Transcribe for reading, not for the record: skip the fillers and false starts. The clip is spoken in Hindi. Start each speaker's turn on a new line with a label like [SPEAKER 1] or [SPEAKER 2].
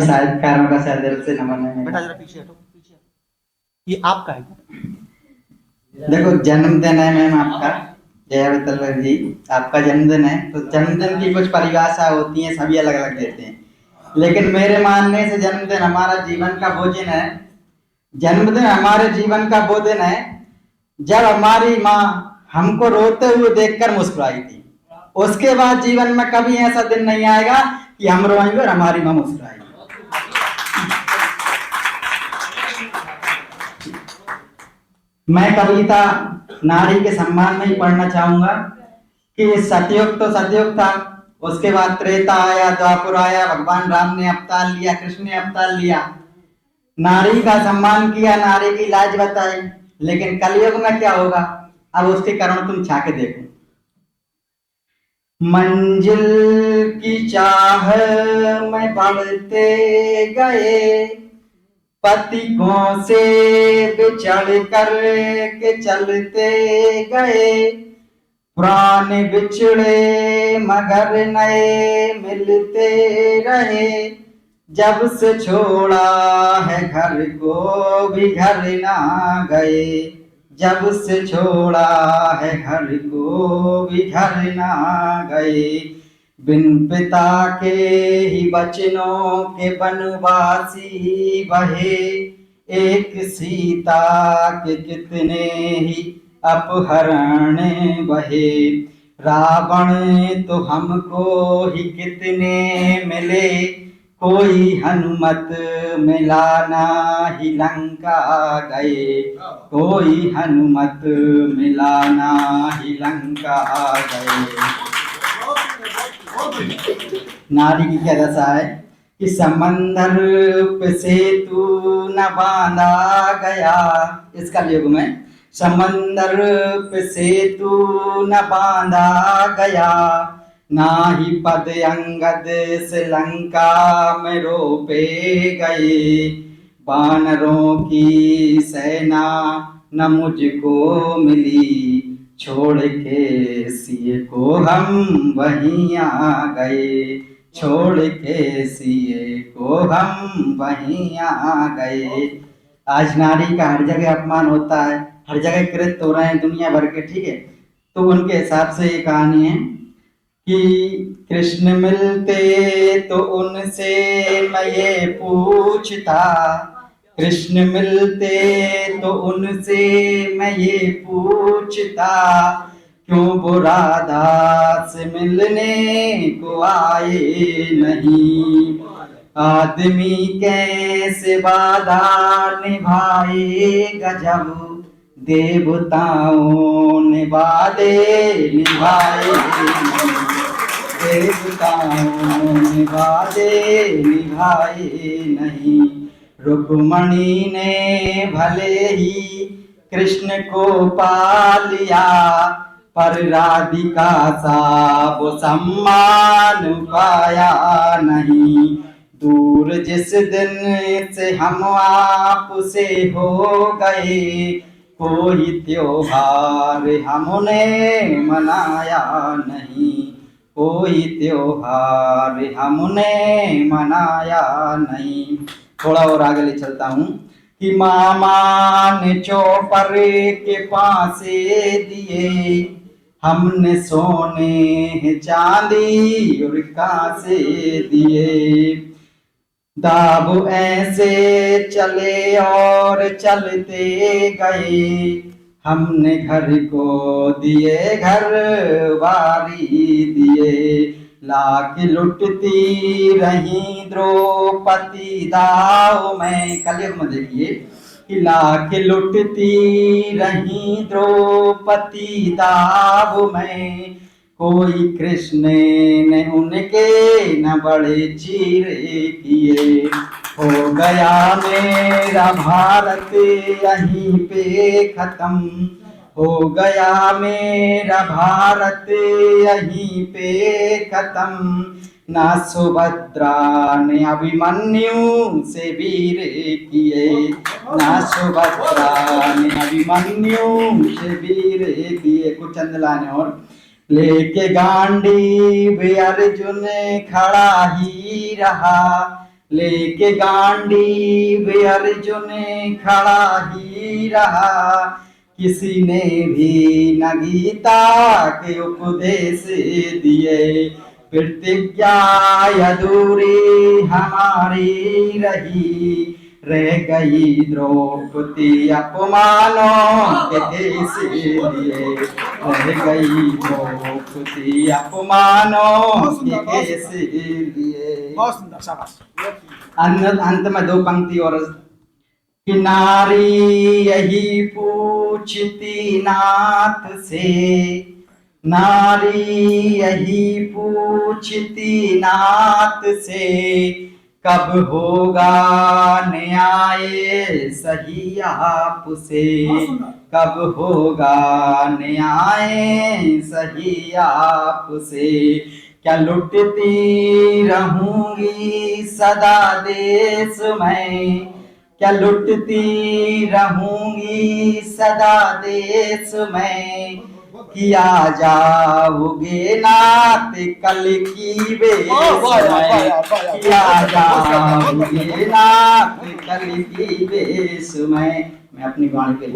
[SPEAKER 1] साहित्यकारों का दिल से नमन है।
[SPEAKER 2] बेटा जरा पीछे हटो, पीछे। ये आपका है क्या?
[SPEAKER 1] देखो जन्मदिन है मैम आपका, जया वितलवर जी, आपका जन्मदिन है तो जन्मदिन की कुछ परिभाषा होती है, सभी अलग अलग देते हैं, लेकिन मेरे मानने से जन्मदिन हमारा जीवन का वो दिन है, जन्मदिन हमारे जीवन का वो दिन है जब हमारी माँ हमको रोते हुए देखकर मुस्कुराई थी। उसके बाद जीवन में कभी ऐसा दिन नहीं आएगा कि हम रोएंगे और हमारी माँ मुस्कुराएगी। मैं कविता नारी के सम्मान में ही पढ़ना चाहूंगा कि सतयुग तो सतयुग था, उसके बाद त्रेता आया, द्वापर आया, भगवान राम ने अवतार लिया, कृष्ण ने अवतार लिया, नारी का सम्मान किया, नारी की लाज बताई, लेकिन कलयुग में क्या होगा अब उसके कारण तुम छाके देखो। मंजिल की चाह में बढ़ते गए, पथिकों से बिछड़ कर के चलते गए, पुराने बिछड़े मगर नए मिलते रहे, जब से छोड़ा है घर को भी घर ना गए, जब से छोड़ा है घर को भी घर ना गए, बिन पिता के ही बचनों के बनवासी बहे, एक सीता के कितने ही अपहरण बहे, रावण तो हमको ही कितने मिले, कोई हनुमत मिला ना ही लंका गए, कोई हनुमत मिला ना ही लंका गए। नारी की क्या दशा है कि समंदर पे सेतु न बांधा गया, इसका युग में समंदर पे सेतु न बांधा गया, ना ही पद अंगद से लंका में रोपे गए, बानरों की सेना न मुझको मिली, छोड़ के सिए को हम वहीं आ गए, छोड़ के सिए को हम वहीं आ गए। आज नारी का हर जगह अपमान होता है, हर जगह कृत्य हो रहे हैं दुनिया भर के, ठीक है। तो उनके हिसाब से ये कहानी है कि कृष्ण मिलते तो उनसे मैं ये पूछता, कृष्ण मिलते तो उनसे मैं ये पूछता, क्यों वो राधा से मिलने को आए नहीं, आदमी कैसे वादा निभाएगा जब देवताओं ने वादे निभाए नहीं, देवताओं ने वादे निभाए नहीं, रुक्मणी ने भले ही कृष्ण को पा लिया, पर राधिका सा वो सम्मान पाया नहीं, दूर जिस दिन से हम आप से हो गए, कोई त्योहार हमने मनाया नहीं, कोई त्योहार हमने मनाया नहीं। थोड़ा और आगे ले चलता हूँ कि मामा ने चौपर के पासे दिए, हमने सोने चांदी और कांसे दिए, दाब ऐसे चले और चलते गए, हमने घर को दिए घर वारी दिए, लाख लुटती रही द्रौपदी दाव में, कलयुग में देखिए कि लाख लुटती रही द्रौपदी दाव में, कोई कृष्ण ने उनके न बड़े चीरे किए, हो गया मेरा भारत यहीं पे खत्म, हो गया मेरा भारत यहीं पे खत्म, ना सुभद्रा ने अभिमन्यु से वीर किए, ना सुभद्रा ने अभिमन्यु से वीर किए। कुछ चंद लाने और, लेके गांडी वे अर्जुन खड़ा ही रहा, लेके गांडीव अर्जुन खड़ा ही रहा, किसी ने भी न गीता के उपदेश दिए, प्रतिज्ञा अधूरी हमारी रही, रह गई द्रौपदी अपमानों के देश लिए, रह गई द्रौपदी अपमानों के देश लिए।
[SPEAKER 2] बहुत सुंदर, शाबाश।
[SPEAKER 1] अंत में दो पंक्ति और, कि नारी यही पूछती नाथ से, नारी यही पूछती नाथ से, कब होगा न्याय सही आपसे, कब होगा न्याय सही आपसे, क्या लुटती रहूंगी सदा देश में, क्या लुटती रहूंगी सदा देश में, किया जाओगे नाथ कल की बेस में, किया जाओगे नाथ कल की बेस में। मैं अपनी वाणी पे